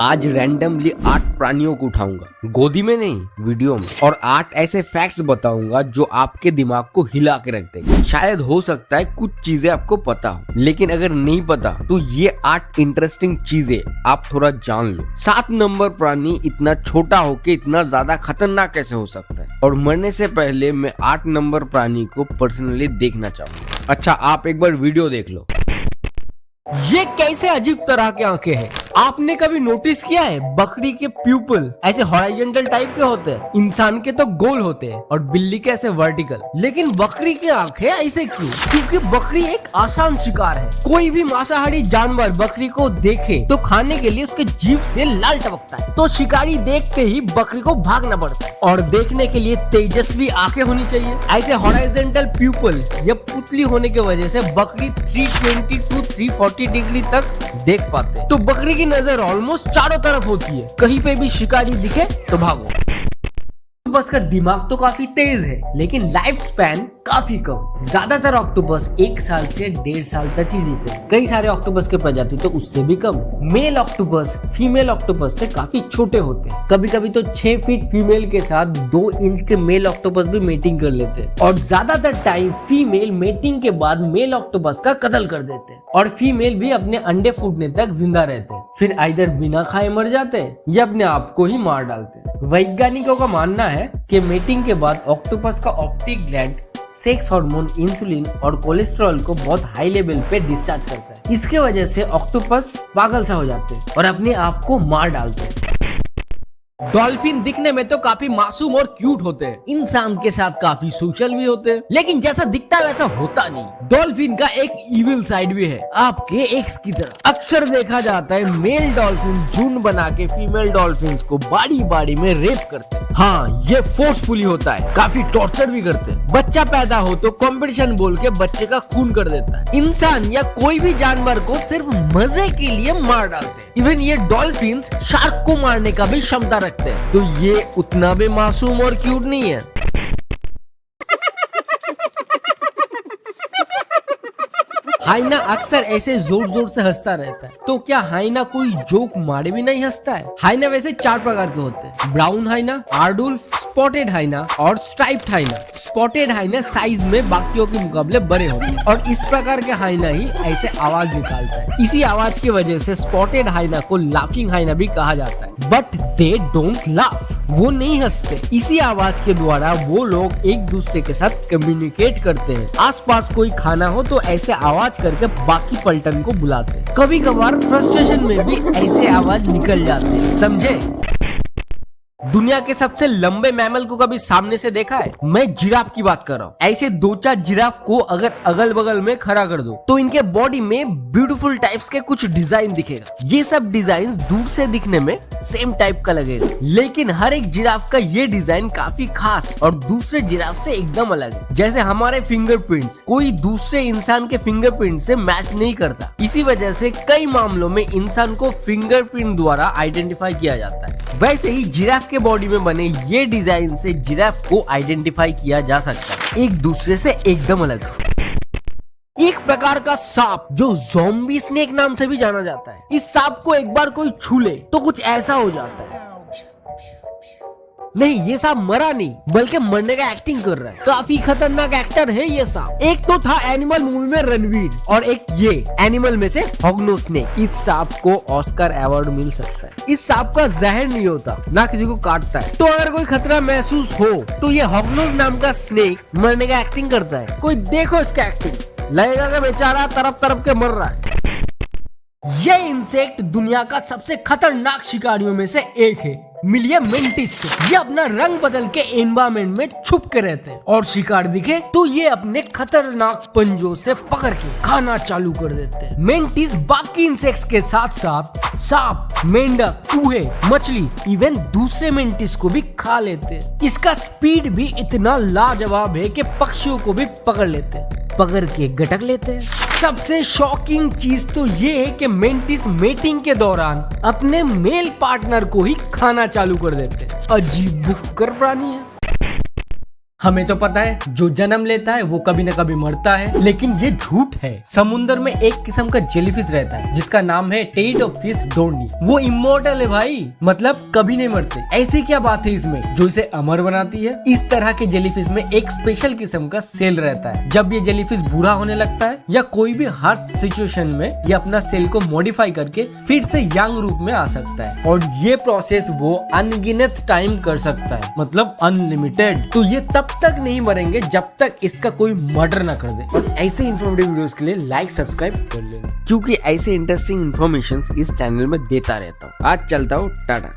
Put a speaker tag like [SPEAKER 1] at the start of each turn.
[SPEAKER 1] आज रैंडमली 8 प्राणियों को उठाऊंगा, गोदी में नहीं वीडियो में, और 8 ऐसे फैक्ट्स बताऊंगा जो आपके दिमाग को हिला के रख देंगे। शायद हो सकता है कुछ चीजें आपको पता हो, लेकिन अगर नहीं पता तो ये 8 इंटरेस्टिंग चीजें आप थोड़ा जान लो। 7 नंबर प्राणी इतना छोटा होके इतना ज्यादा खतरनाक कैसे हो सकता है, और मरने से पहले मैं 8 नंबर प्राणी को पर्सनली देखना चाहूंगा। अच्छा, आप एक बार वीडियो देख लो। ये कैसे अजीब तरह के आंखें हैं। आपने कभी नोटिस किया है बकरी के प्यूपल ऐसे हॉरिजॉन्टल टाइप के होते हैं, इंसान के तो गोल होते हैं और बिल्ली के ऐसे वर्टिकल, लेकिन बकरी की आंखें ऐसे क्यों? क्योंकि बकरी एक आसान शिकार है। कोई भी मांसाहारी जानवर बकरी को देखे तो खाने के लिए उसके जीभ से लाल टपकता है, तो शिकारी देखते ही बकरी को भागना पड़ता है। और देखने के लिए तेजस्वी आंखें होनी चाहिए। ऐसे हॉरिजॉन्टल प्यूपल या पुतली होने की वजह से बकरी 320 to 340 डिग्री तक देख पाते हैं। तो बकरी की नजर ऑलमोस्ट चारों तरफ होती है, कहीं पे भी शिकारी दिखे तो भागो। ऑक्टोपस का दिमाग तो काफी तेज है, लेकिन लाइफ स्पैन काफी कम। ज्यादातर ऑक्टोपस 1 साल से 1.5 साल तक ही जीते हैं। कई सारे ऑक्टोपस के प्रजाति तो उससे भी कम। मेल ऑक्टोपस फीमेल ऑक्टोपस से काफी छोटे होते हैं। कभी कभी तो 6 फीट फीमेल के साथ 2 इंच के मेल ऑक्टोपस भी मेटिंग कर लेते हैं। और ज्यादातर टाइम फीमेल मेटिंग के बाद मेल ऑक्टोपस का कत्ल कर देते हैं, और फीमेल भी अपने अंडे फूटने तक जिंदा रहते हैं। फिर आइदर बिना खाए मर जाते हैं या अपने आप को ही मार डालते हैं। वैज्ञानिकों का मानना है कि मेटिंग के बाद ऑक्टोपस का optic gland sex hormone, insulin और कोलेस्ट्रॉल को बहुत हाई लेवल पे डिस्चार्ज करता है। इसके वजह से ऑक्टोपस पागल सा हो जाते हैं और अपने आप को मार डालते हैं। डॉल्फिन दिखने में तो काफी मासूम और क्यूट होते हैं, इंसान के साथ काफी सोशल भी होते हैं, लेकिन जैसा दिखता है वैसा होता नहीं। डॉल्फिन का एक इविल साइड भी है, आपके एक्स की तरह। अक्सर देखा जाता है मेल डॉल्फिन झुंड बना के फीमेल डॉल्फिन को बाड़ी बाड़ी में रेप करते हैं। हाँ, ये फोर्सफुली होता है, काफी टॉर्चर भी करते हैं। बच्चा पैदा हो तो कंपटीशन बोल के बच्चे का खून कर देता है। इंसान या कोई भी जानवर को सिर्फ मजे के लिए मार डालते हैं। इवन ये डॉल्फिन शार्क को मारने का भी क्षमता रखते हैं, तो ये उतना भी मासूम और क्यूट नहीं है। हाइना अक्सर ऐसे जोर जोर से हंसता रहता है, तो क्या हाइना कोई जोक मारे भी नहीं हंसता है? हाइना वैसे 4 प्रकार के होते हैं: ब्राउन हाइना, आर्डुल्फ, स्पॉटेड हाइना और स्ट्राइप्ड हाइना। स्पॉटेड हाइना साइज में बाकियों के मुकाबले बड़े होते हैं, और इस प्रकार के हाइना ही ऐसे आवाज निकालता है। इसी आवाज की वजह से स्पॉटेड हाइना को लाफिंग हाइना भी कहा जाता है। बट दे डोंट लाफ, वो नहीं हंसते। इसी आवाज के द्वारा वो लोग एक दूसरे के साथ कम्युनिकेट करते हैं। आसपास कोई खाना हो तो ऐसे आवाज करके बाकी पलटन को बुलाते हैं। कभी कभार फ्रस्ट्रेशन में भी ऐसे आवाज निकल जाते हैं, समझे? दुनिया के सबसे लंबे मैमल को कभी सामने से देखा है? मैं जिराफ की बात कर रहा हूँ। ऐसे 2-4 जिराफ को अगर अगल बगल में खड़ा कर दो तो इनके बॉडी में ब्यूटीफुल टाइप्स के कुछ डिजाइन दिखेगा। ये सब डिजाइन दूर से दिखने में सेम टाइप का लगेगा, लेकिन हर एक जिराफ का ये डिजाइन काफी खास और दूसरे जिराफ से एकदम अलग है। जैसे हमारे फिंगरप्रिंट्स कोई दूसरे इंसान के फिंगरप्रिंट से मैच नहीं करता। इसी वजह से कई मामलों में इंसान को फिंगरप्रिंट द्वारा आइडेंटिफाई किया जाता है। वैसे ही जिराफ के बॉडी में बने ये डिजाइन से जिराफ को आइडेंटिफाई किया जा सकता है, एक दूसरे से एकदम अलग। एक प्रकार का सांप जो ज़ॉम्बी स्नेक नाम से भी जाना जाता है। इस सांप को एक बार कोई छू ले तो कुछ ऐसा हो जाता है। नहीं, ये सांप मरा नहीं बल्कि मरने का एक्टिंग कर रहा है। काफी खतरनाक एक्टर है ये सांप। एक तो था एनिमल मूवी में रणवीर, और एक ये एनिमल में से हॉग्नो स्नेक। इस सांप को ऑस्कर अवार्ड मिल सकता है। इस सांप का जहर नहीं होता, ना किसी को काटता है, तो अगर कोई खतरा महसूस हो तो ये हॉग्नोस नाम का स्नेक मरने का एक्टिंग करता है। कोई देखो इसका एक्टिंग, लगेगा कि बेचारा तरफ तरफ के मर रहा है। ये इंसेक्ट दुनिया का सबसे खतरनाक शिकारियों में से एक है, मिलिया मेंटिस। ये अपना रंग बदल के एनवायरमेंट में छुप के रहते हैं, और शिकार दिखे तो ये अपने खतरनाक पंजों से पकड़ के खाना चालू कर देते हैं। मेंटिस बाकी इंसेक्ट्स के साथ साथ सांप, मेंढक, चूहे, मछली, इवन दूसरे मेंटिस को भी खा लेते हैं। इसका स्पीड भी इतना लाजवाब है कि पक्षियों को भी पकड़ लेते हैं, पकड़ के गटक लेते हैं। सबसे शॉकिंग चीज तो ये है कि मेंटिस मेटिंग के दौरान अपने मेल पार्टनर को ही खाना चालू कर देते हैं। अजीब भुक्कर प्राणी है।
[SPEAKER 2] हमें तो पता है जो जन्म लेता है वो कभी न कभी मरता है, लेकिन ये झूठ है। समुद्र में एक किस्म का जेलीफिश रहता है जिसका नाम है टेरिडोप्सिस डोर्नी। वो इमोर्टल है भाई, मतलब कभी नहीं मरते। ऐसी क्या बात है इसमें जो इसे अमर बनाती है? इस तरह के जेलीफिश में एक स्पेशल किस्म का सेल रहता है। जब ये जेलीफिश बुरा होने लगता है या कोई भी हार्श सिचुएशन में ये अपना सेल को मॉडिफाई करके फिर से यंग रूप में आ सकता है, और ये प्रोसेस वो अनगिनत टाइम कर सकता है, मतलब अनलिमिटेड। तो ये तब तक नहीं मरेंगे जब तक इसका कोई मर्डर ना कर दे। और ऐसे इन्फॉर्मेटिव वीडियोस के लिए लाइक सब्सक्राइब कर लेना,
[SPEAKER 1] क्योंकि ऐसे इंटरेस्टिंग इन्फॉर्मेशन इस चैनल में देता रहता हूँ। आज चलता हूँ, टाटा।